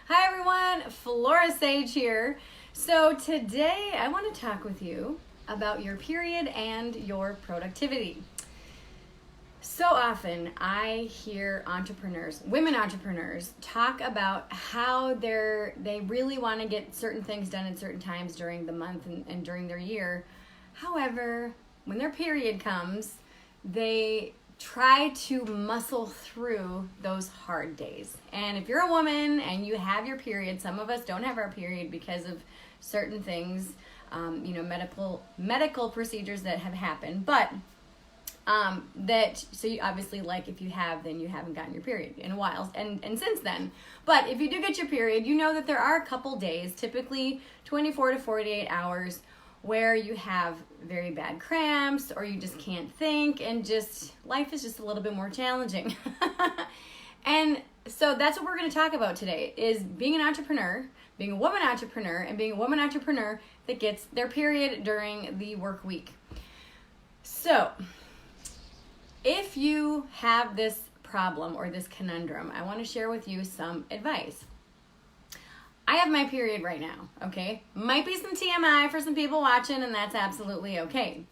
Hi everyone, Flora Sage here. So today I want to talk with you about your period and your productivity. So often I hear entrepreneurs, women entrepreneurs, talk about how they really want to get certain things done at certain times during the month and during their year. However, when their period comes, they try to muscle through those hard days. And if you're a woman and you have your period, some of us don't have our period because of certain things, medical procedures that have happened. But so you obviously, like, if you have, then you haven't gotten your period in a while and since then. But if you do get your period, you know that there are a couple days, typically 24 to 48 hours, where you have very bad cramps or you just can't think and just life is just a little bit more challenging. And so that's what we're going to talk about today, is being an entrepreneur, being a woman entrepreneur, and being a woman entrepreneur that gets their period during the work week. So if you have this problem or this conundrum, I want to share with you some advice. I have my period right now, okay? Might be some TMI for some people watching, and that's absolutely okay.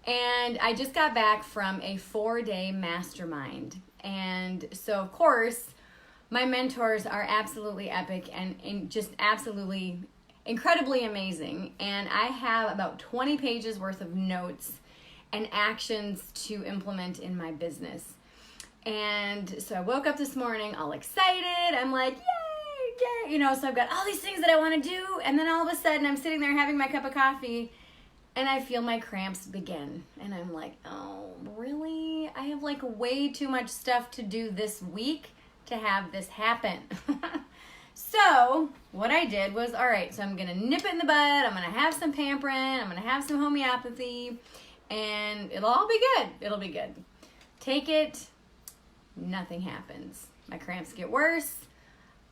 And I just got back from a 4-day mastermind. And so, of course, my mentors are absolutely epic and just absolutely incredibly amazing. And I have about 20 pages worth of notes and actions to implement in my business. And so I woke up this morning all excited. I'm like, yay! So I've got all these things that I want to do, and then all of a sudden I'm sitting there having my cup of coffee and I feel my cramps begin, and I'm like, oh, really? I have like way too much stuff to do this week to have this happen. So what I did was, all right, so I'm gonna nip it in the bud, I'm gonna have some pampering, I'm gonna have some homeopathy, and it'll all be good. It'll be good. Take it, nothing happens. My cramps get worse.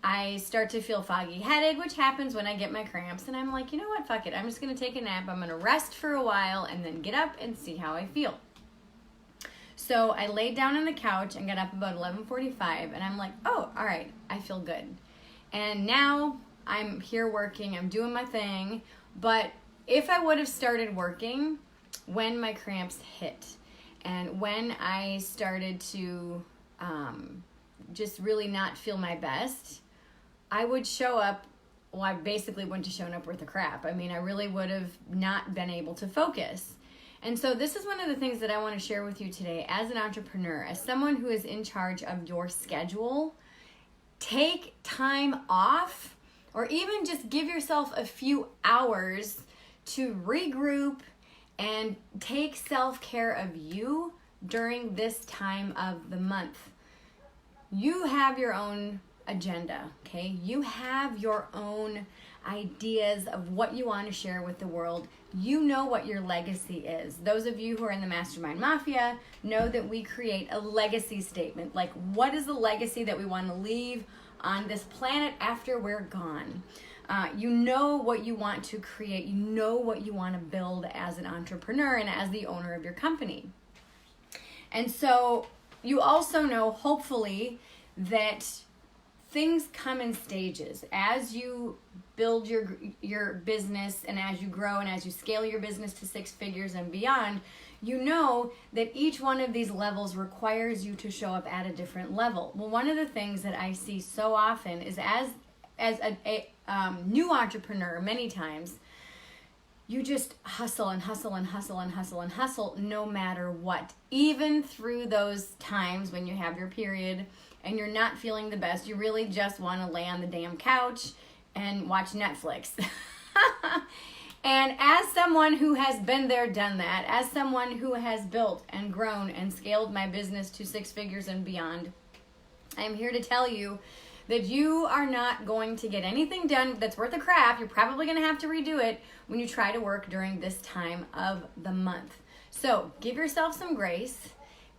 I start to feel foggy headed, which happens when I get my cramps. And I'm like, you know what? Fuck it. I'm just going to take a nap. I'm going to rest for a while and then get up and see how I feel. So I laid down on the couch and got up about 11:45. And I'm like, oh, all right. I feel good. And now I'm here working. I'm doing my thing. But if I would have started working when my cramps hit and when I started to just really not feel my best, I would show up, well, I basically wouldn't have shown up worth of crap. I mean, I really would have not been able to focus. And so this is one of the things that I want to share with you today as an entrepreneur, as someone who is in charge of your schedule. Take time off, or even just give yourself a few hours to regroup and take self-care of you during this time of the month. You have your own agenda, okay? You have your own ideas of what you want to share with the world. You know what your legacy is. Those of you who are in the Mastermind Mafia know that we create a legacy statement. Like, what is the legacy that we want to leave on this planet after we're gone? You know what you want to create. You know what you want to build as an entrepreneur and as the owner of your company. And so you also know, hopefully, that things come in stages. As you build your business and as you grow and as you scale your business to 6 figures and beyond, you know that each one of these levels requires you to show up at a different level. Well, one of the things that I see so often is as a new entrepreneur, many times, you just hustle and hustle and hustle and hustle and hustle no matter what. Even through those times when you have your period and you're not feeling the best, you really just want to lay on the damn couch and watch Netflix. And as someone who has been there, done that, as someone who has built and grown and scaled my business to 6 figures and beyond, I am here to tell you that you are not going to get anything done that's worth a crap. You're probably going to have to redo it when you try to work during this time of the month. So give yourself some grace.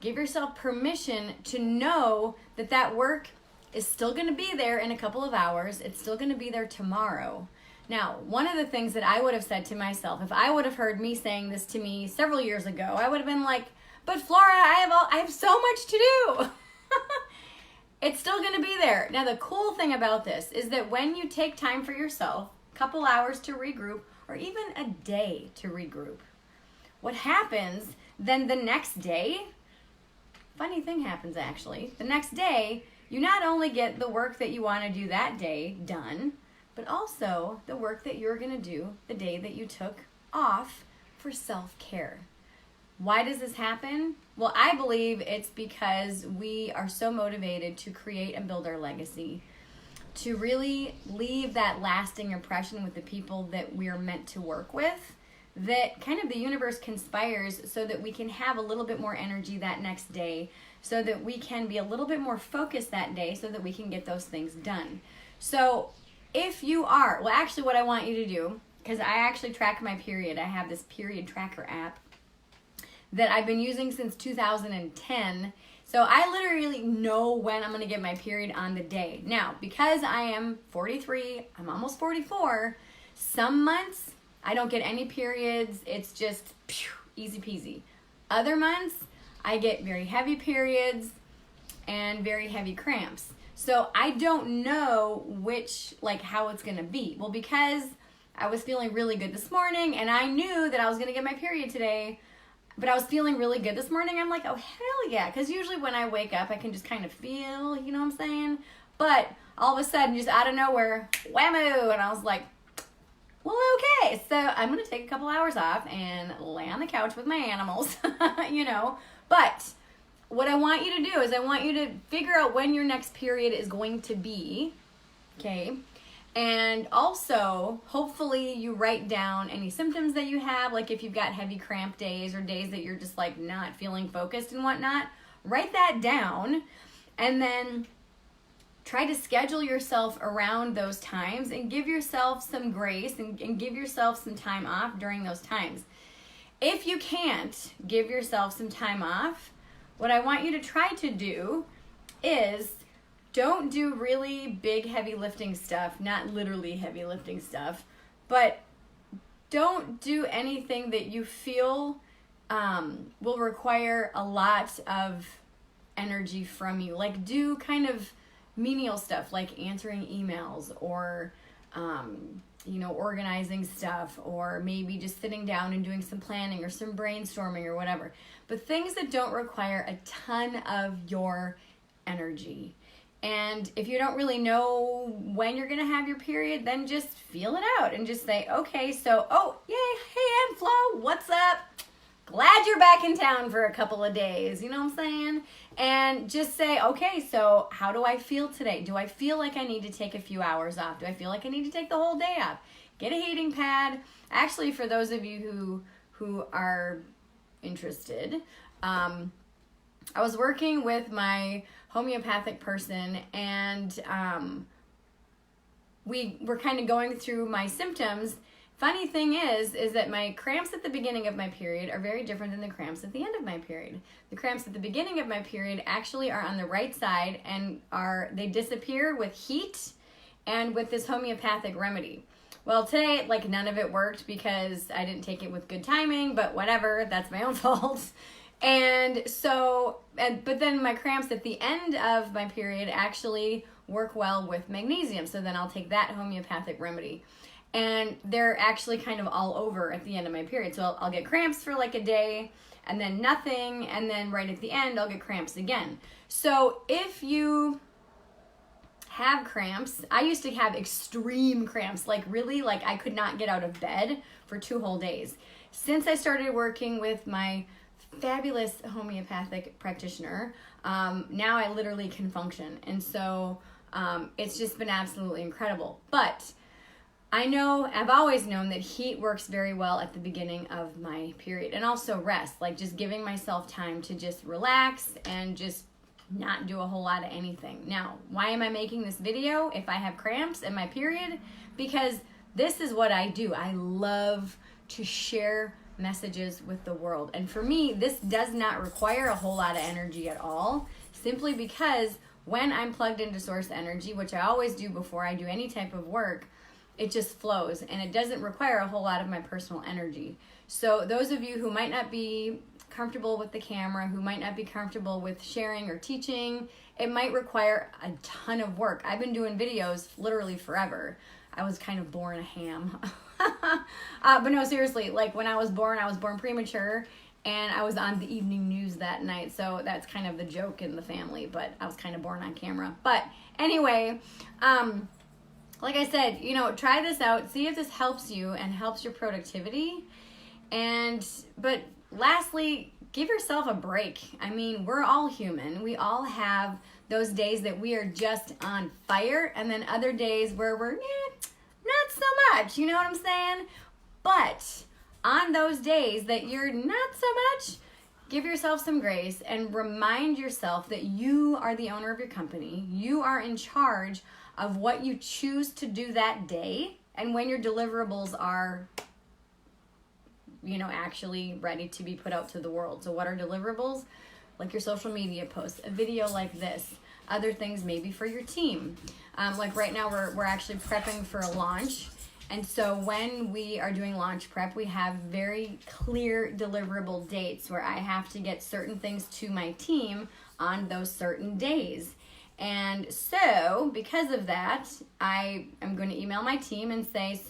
Give yourself permission to know that that work is still going to be there in a couple of hours. It's still going to be there tomorrow. Now, one of the things that I would have said to myself, if I would have heard me saying this to me several years ago, I would have been like, but Flora, I have so much to do. it's still going to be there. Now, the cool thing about this is that when you take time for yourself, a couple hours to regroup, or even a day to regroup, what happens then the next day, funny thing happens actually. The next day, you not only get the work that you want to do that day done, but also the work that you're going to do the day that you took off for self-care. Why does this happen? Well, I believe it's because we are so motivated to create and build our legacy, to really leave that lasting impression with the people that we are meant to work with, that kind of the universe conspires so that we can have a little bit more energy that next day, so that we can be a little bit more focused that day, so that we can get those things done. So if you are, well, actually what I want you to do, because I actually track my period. I have this period tracker app that I've been using since 2010. So I literally know when I'm going to get my period on the day. Now, because I am 43, I'm almost 44, some months I don't get any periods. It's just easy peasy. Other months I get very heavy periods and very heavy cramps. So I don't know how it's going to be. Well, because I was feeling really good this morning and I knew that I was going to get my period today, but I was feeling really good this morning. I'm like, oh, hell yeah. Because usually when I wake up, I can just kind of feel, you know what I'm saying? But all of a sudden, just out of nowhere, whammo. And I was like, well, okay. So I'm going to take a couple hours off and lay on the couch with my animals, you know. But what I want you to do is I want you to figure out when your next period is going to be, okay? And also, hopefully you write down any symptoms that you have, like if you've got heavy cramp days or days that you're just like not feeling focused and whatnot, write that down and then try to schedule yourself around those times and give yourself some grace and give yourself some time off during those times. If you can't give yourself some time off, what I want you to try to do is don't do really big heavy lifting stuff, not literally heavy lifting stuff, but don't do anything that you feel will require a lot of energy from you. Like do kind of menial stuff like answering emails or organizing stuff, or maybe just sitting down and doing some planning or some brainstorming or whatever. But things that don't require a ton of your energy. And if you don't really know when you're going to have your period, then just feel it out and just say, okay, so, oh, yay, hey, Aunt Flo, what's up? Glad you're back in town for a couple of days, you know what I'm saying? And just say, okay, so how do I feel today? Do I feel like I need to take a few hours off? Do I feel like I need to take the whole day off? Get a heating pad. Actually, for those of you who are interested, I was working with my homeopathic person, and we were kind of going through my symptoms. Funny thing is that my cramps at the beginning of my period are very different than the cramps at the end of my period. The cramps at the beginning of my period actually are on the right side and they disappear with heat and with this homeopathic remedy. Well, today, none of it worked because I didn't take it with good timing, but whatever, that's my own fault. And so, but then my cramps at the end of my period actually work well with magnesium. So then I'll take that homeopathic remedy. And they're actually kind of all over at the end of my period. So I'll get cramps for like a day and then nothing. And then right at the end, I'll get cramps again. So if you have cramps, I used to have extreme cramps, really, I could not get out of bed for 2 whole days. Since I started working with my fabulous homeopathic practitioner, now I literally can function. And so it's just been absolutely incredible. But I've always known that heat works very well at the beginning of my period, and also rest, just giving myself time to just relax and just not do a whole lot of anything. Now, why am I making this video if I have cramps in my period? Because this is what I do. I love to share messages with the world. And for me, this does not require a whole lot of energy at all, simply because when I'm plugged into source energy, which I always do before I do any type of work, it just flows and it doesn't require a whole lot of my personal energy. So those of you who might not be comfortable with the camera, who might not be comfortable with sharing or teaching it might require a ton of work. I've been doing videos literally forever. I was kind of born a ham. But no, seriously, like when I was born premature, and I was on the evening news that night. So that's kind of the joke in the family, but I was kind of born on camera. But anyway, like I said, you know, try this out. See if this helps you and helps your productivity. But lastly, give yourself a break. I mean, we're all human. We all have those days that we are just on fire, and then other days where we're, not so much. You know what I'm saying? But on those days that you're not so much, give yourself some grace and remind yourself that you are the owner of your company. You are in charge of what you choose to do that day and when your deliverables are, you know, actually ready to be put out to the world. So what are deliverables? Like your social media posts, a video like this, other things maybe for your team. Like right now we're actually prepping for a launch. And so when we are doing launch prep, we have very clear deliverable dates where I have to get certain things to my team on those certain days. And so because of that, I am going to email my team and say,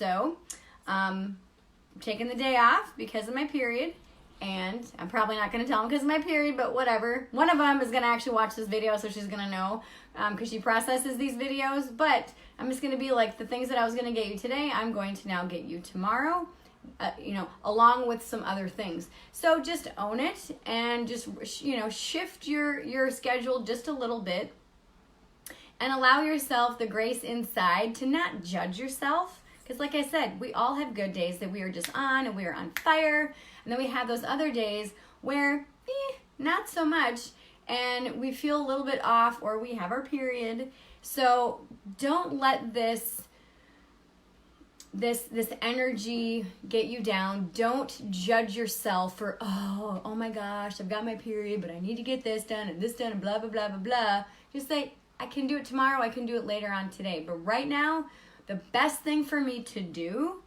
I'm taking the day off because of my period. And I'm probably not going to tell them because of my period, but whatever. One of them is going to actually watch this video, so she's going to know because she processes these videos. But I'm just going to be like, the things that I was going to get you today, I'm going to now get you tomorrow, along with some other things. So just own it and just, shift your schedule just a little bit and allow yourself the grace inside to not judge yourself. Because like I said, we all have good days that we are just on and we are on fire. And then we have those other days where, not so much. And we feel a little bit off or we have our period. So don't let this energy get you down. Don't judge yourself for, oh my gosh, I've got my period, but I need to get this done and blah, blah, blah, blah, blah. Just say, I can do it tomorrow. I can do it later on today. But right now, the best thing for me to do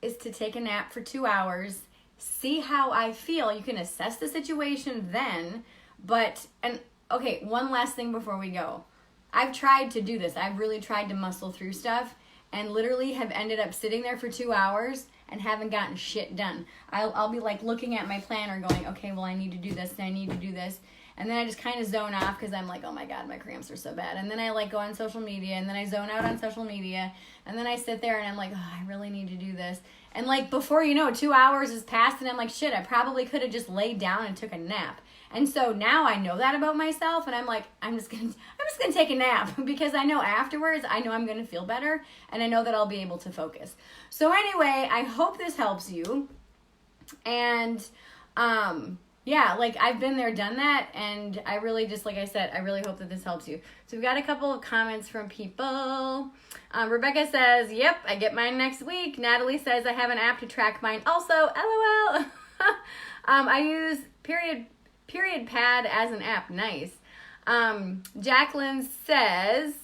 is to take a nap for 2 hours, see how I feel. You can assess the situation then, okay, one last thing before we go. I've tried to do this. I've really tried to muscle through stuff and literally have ended up sitting there for 2 hours and haven't gotten shit done. I'll be like looking at my planner going, okay, well, I need to do this and I need to do this. And then I just kind of zone off because I'm like, oh my God, my cramps are so bad. And then I like go on social media and then I zone out on social media. And then I sit there and I'm like, I really need to do this. And like before you know, 2 hours has passed and I'm like, shit, I probably could have just laid down and took a nap. And so now I know that about myself and I'm like, I'm just gonna take a nap because I know afterwards, I know I'm gonna feel better and I know that I'll be able to focus. So anyway, I hope this helps you. And yeah, like I've been there, done that, and I really just, like I said, I really hope that this helps you. So we've got a couple of comments from people. Rebecca says, yep, I get mine next week. Natalie says, I have an app to track mine also, LOL. I use period pad as an app, nice. Jacqueline says,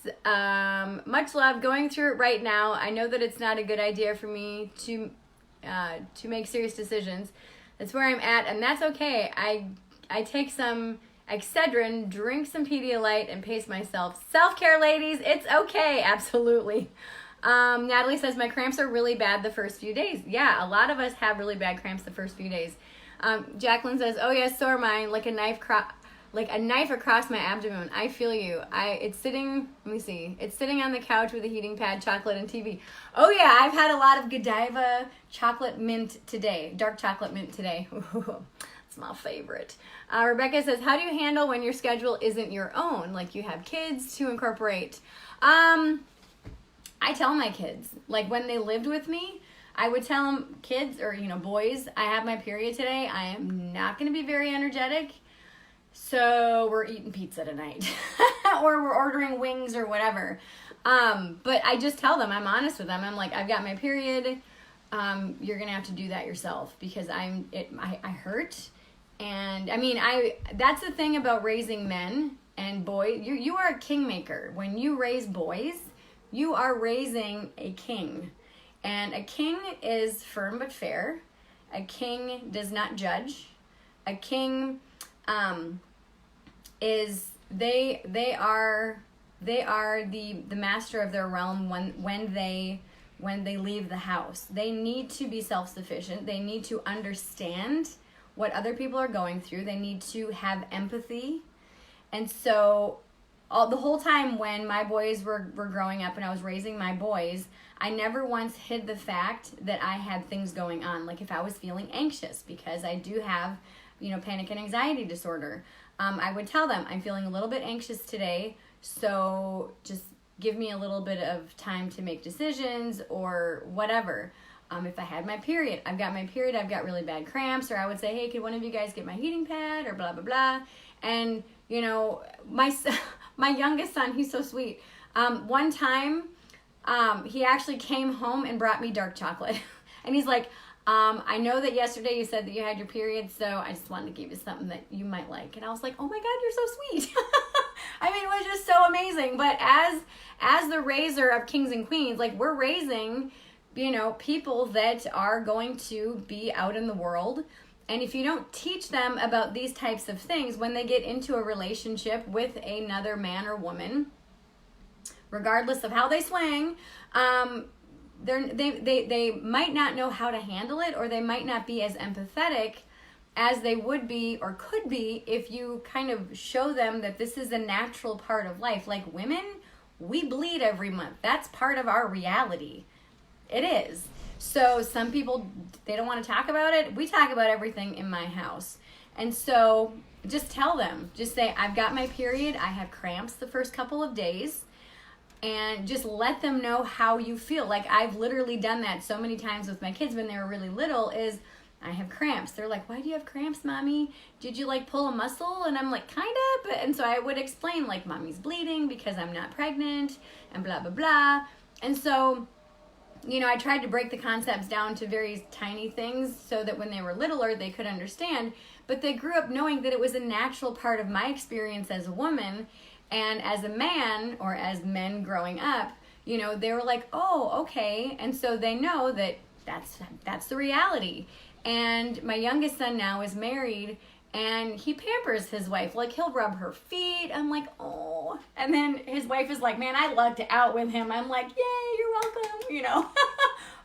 much love, going through it right now. I know that it's not a good idea for me to make serious decisions. That's where I'm at, and that's okay. I take some Excedrin, drink some Pedialyte, and pace myself. Self-care, ladies, it's okay, absolutely. Natalie says, my cramps are really bad the first few days. Yeah, a lot of us have really bad cramps the first few days. Jacqueline says, oh yes, so are mine, like a knife across my abdomen. I feel you. It's sitting on the couch with a heating pad, chocolate, and TV. Oh yeah, I've had a lot of Godiva chocolate mint today, dark chocolate mint today. It's my favorite. Rebecca says, how do you handle when your schedule isn't your own? Like you have kids to incorporate. I tell my kids, like when they lived with me, I would tell them, kids or, boys, I have my period today. I am not going to be very energetic. So we're eating pizza tonight or we're ordering wings or whatever. But I just tell them, I'm honest with them. I'm like, I've got my period. You're going to have to do that yourself because I hurt. And I mean, that's the thing about raising men and boys. You are a kingmaker. When you raise boys, you are raising a king. And a king is firm but fair. A king does not judge. A king is they are the master of their realm when they leave the house. They need to be self-sufficient. They need to understand what other people are going through. They need to have empathy. And so the whole time when my boys were growing up and I was raising my boys, I never once hid the fact that I had things going on. Like if I was feeling anxious, because I do have, panic and anxiety disorder, I would tell them, I'm feeling a little bit anxious today, so just give me a little bit of time to make decisions or whatever. If I had my period, I've got really bad cramps, or I would say, hey, could one of you guys get my heating pad, or blah, blah, blah. And, my youngest son, he's so sweet. One time, he actually came home and brought me dark chocolate. And he's like, I know that yesterday you said that you had your period, so I just wanted to give you something that you might like. And I was like, oh my God, you're so sweet. I mean, it was just so amazing. But as the raiser of kings and queens, like we're raising, people that are going to be out in the world. And if you don't teach them about these types of things, when they get into a relationship with another man or woman, regardless of how they swing, they might not know how to handle it, or they might not be as empathetic as they would be or could be if you kind of show them that this is a natural part of life. Like women, we bleed every month. That's part of our reality. It is. So some people, they don't want to talk about it. We talk about everything in my house. And so just tell them, just say, I've got my period. I have cramps the first couple of days. And just let them know how you feel. Like I've literally done that so many times with my kids when they were really little, is I have cramps. They're like, why do you have cramps, Mommy? Did you like pull a muscle? And I'm like, kind of. And so I would explain like, Mommy's bleeding because I'm not pregnant and blah, blah, blah. And so, I tried to break the concepts down to very tiny things so that when they were littler, they could understand. But they grew up knowing that it was a natural part of my experience as a woman. And as a man, or as men growing up, they were like, oh, okay. And so they know that that's the reality. And my youngest son now is married, and he pampers his wife. Like, he'll rub her feet. I'm like, oh. And then his wife is like, man, I lucked out with him. I'm like, yay, you're welcome,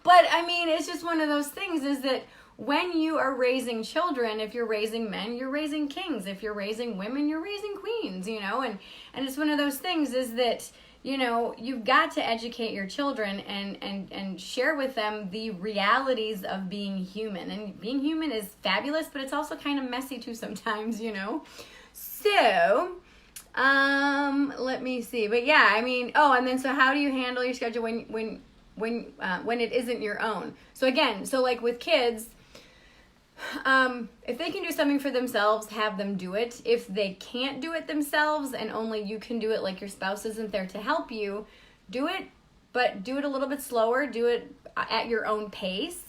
But, I mean, it's just one of those things, is that when you are raising children, if you're raising men, you're raising kings. If you're raising women, you're raising queens, And it's one of those things, is that, you've got to educate your children and share with them the realities of being human. And being human is fabulous, but it's also kind of messy too sometimes, So, let me see. But yeah, I mean, and then so how do you handle your schedule when it isn't your own? So again, like with kids, if they can do something for themselves, have them do it. If they can't do it themselves and only you can do it, like your spouse isn't there to help you, do it, but do it a little bit slower. Do it at your own pace.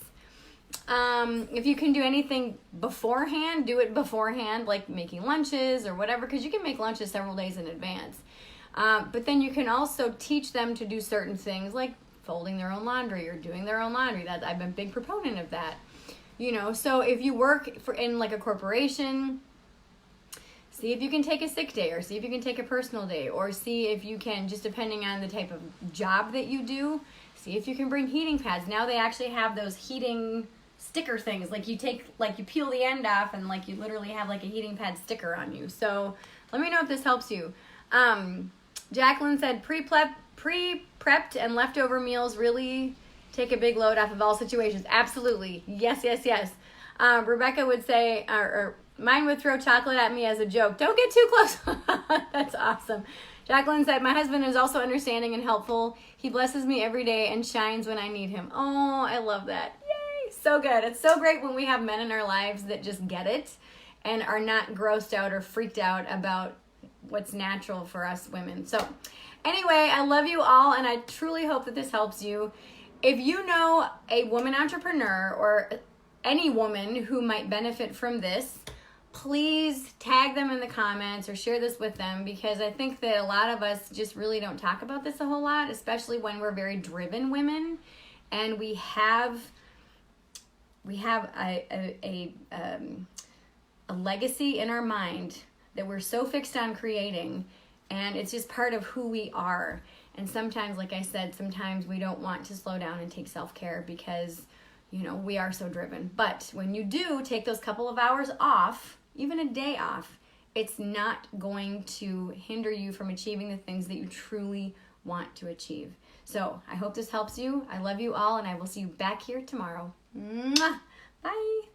If you can do anything beforehand, do it beforehand, like making lunches or whatever, because you can make lunches several days in advance. But then you can also teach them to do certain things, like folding their own laundry or doing their own laundry. I've been a big proponent of that. So if you work in like a corporation, see if you can take a sick day, or see if you can take a personal day, or see if you can, just depending on the type of job that you do, see if you can bring heating pads. Now they actually have those heating sticker things, like you peel the end off and like you literally have like a heating pad sticker on you. So let me know if this helps you. Jacqueline said pre-prepped and leftover meals really take a big load off of all situations. Absolutely. Yes. Rebecca would say, or mine would throw chocolate at me as a joke. Don't get too close. That's awesome. Jacqueline said, my husband is also understanding and helpful. He blesses me every day and shines when I need him. Oh, I love that. Yay. So good. It's so great when we have men in our lives that just get it and are not grossed out or freaked out about what's natural for us women. So anyway, I love you all, and I truly hope that this helps you. If you know a woman entrepreneur or any woman who might benefit from this, please tag them in the comments or share this with them, because I think that a lot of us just really don't talk about this a whole lot, especially when we're very driven women and we have a legacy in our mind that we're so fixed on creating, and it's just part of who we are. And sometimes, like I said, sometimes we don't want to slow down and take self-care because, we are so driven. But when you do take those couple of hours off, even a day off, it's not going to hinder you from achieving the things that you truly want to achieve. So I hope this helps you. I love you all, and I will see you back here tomorrow. Mwah! Bye.